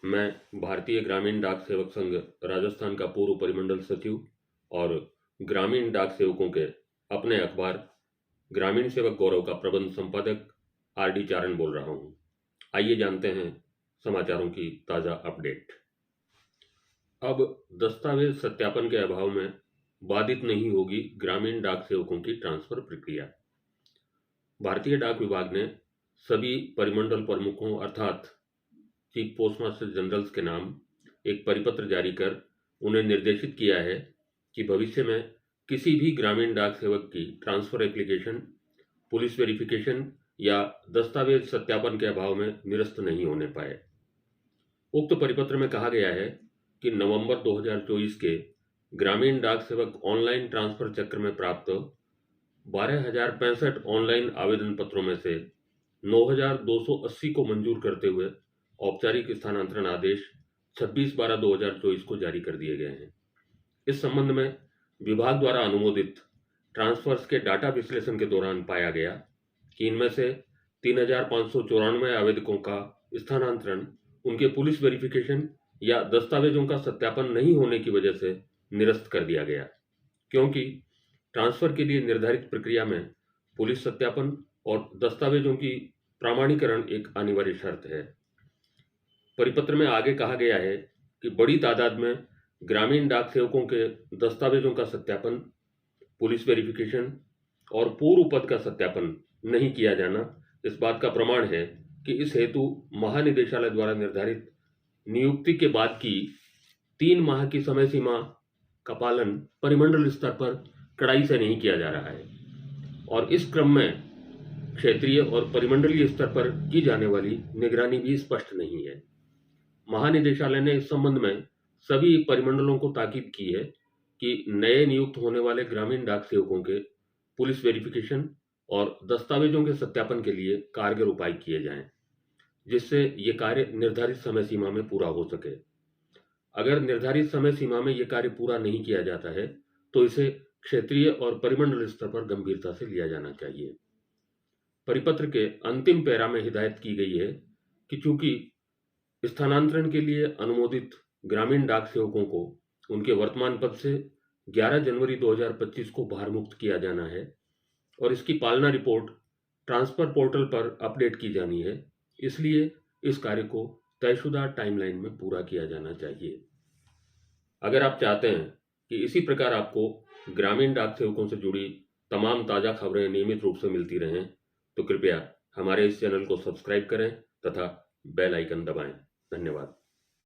मैं भारतीय ग्रामीण डाक सेवक संघ राजस्थान का पूर्व परिमंडल सचिव और ग्रामीण डाक सेवकों के अपने अखबार ग्रामीण सेवक गौरव का प्रबंध संपादक आर.डी. चारण बोल रहा हूं। आइए जानते हैं समाचारों की ताज़ा अपडेट। अब दस्तावेज सत्यापन के अभाव में बाधित नहीं होगी ग्रामीण डाक सेवकों की ट्रांसफर प्रक्रिया। भारतीय डाक विभाग ने सभी परिमंडल प्रमुखों अर्थात चीफ पोस्ट मास्टर जनरल्स के नाम एक परिपत्र जारी कर उन्हें निर्देशित किया है कि भविष्य में किसी भी ग्रामीण डाक सेवक की ट्रांसफर एप्लीकेशन पुलिस वेरिफिकेशन या दस्तावेज सत्यापन के अभाव में निरस्त नहीं होने पाए। उक्त परिपत्र में कहा गया है कि नवंबर 2024 के ग्रामीण डाक सेवक ऑनलाइन ट्रांसफर चक्र में प्राप्त 12,065 ऑनलाइन आवेदन पत्रों में से 9,280 को मंजूर करते हुए औपचारिक स्थानांतरण आदेश 26/12/2024 को जारी कर दिए गए हैं। इस संबंध में विभाग द्वारा अनुमोदित ट्रांसफर्स के डाटा विश्लेषण के दौरान पाया गया कि इनमें से 3,594 आवेदकों का स्थानांतरण उनके पुलिस वेरिफिकेशन या दस्तावेजों का सत्यापन नहीं होने की वजह से निरस्त कर दिया गया, क्योंकि ट्रांसफर के लिए निर्धारित प्रक्रिया में पुलिस सत्यापन और दस्तावेजों की प्रमाणीकरण एक अनिवार्य शर्त है। परिपत्र में आगे कहा गया है कि बड़ी तादाद में ग्रामीण डाक सेवकों के दस्तावेजों का सत्यापन, पुलिस वेरिफिकेशन और पूर्व पद का सत्यापन नहीं किया जाना इस बात का प्रमाण है कि इस हेतु महानिदेशालय द्वारा निर्धारित नियुक्ति के बाद की 3 माह की समय सीमा का पालन परिमंडल स्तर पर कड़ाई से नहीं किया जा रहा है और इस क्रम में क्षेत्रीय और परिमंडलीय स्तर पर की जाने वाली निगरानी भी स्पष्ट नहीं है। महानिदेशालय ने इस संबंध में सभी परिमंडलों को ताकीद की है कि नए नियुक्त होने वाले ग्रामीण डाक सेवकों के पुलिस वेरिफिकेशन और दस्तावेजों के सत्यापन के लिए कारगर उपाय किए जाएं, जिससे ये कार्य निर्धारित समय सीमा में पूरा हो सके। अगर निर्धारित समय सीमा में ये कार्य पूरा नहीं किया जाता है तो इसे क्षेत्रीय और परिमंडल स्तर पर गंभीरता से लिया जाना चाहिए। परिपत्र के अंतिम पैरा में हिदायत की गई है कि चूंकि स्थानांतरण के लिए अनुमोदित ग्रामीण डाक सेवकों को उनके वर्तमान पद से 11 जनवरी 2025 को भारमुक्त किया जाना है और इसकी पालना रिपोर्ट ट्रांसफर पोर्टल पर अपडेट की जानी है, इसलिए इस कार्य को तयशुदा टाइमलाइन में पूरा किया जाना चाहिए। अगर आप चाहते हैं कि इसी प्रकार आपको ग्रामीण डाक सेवकों से जुड़ी तमाम ताज़ा खबरें नियमित रूप से मिलती रहें तो कृपया हमारे इस चैनल को सब्सक्राइब करें तथा बेल आइकन दबाएं। धन्यवाद।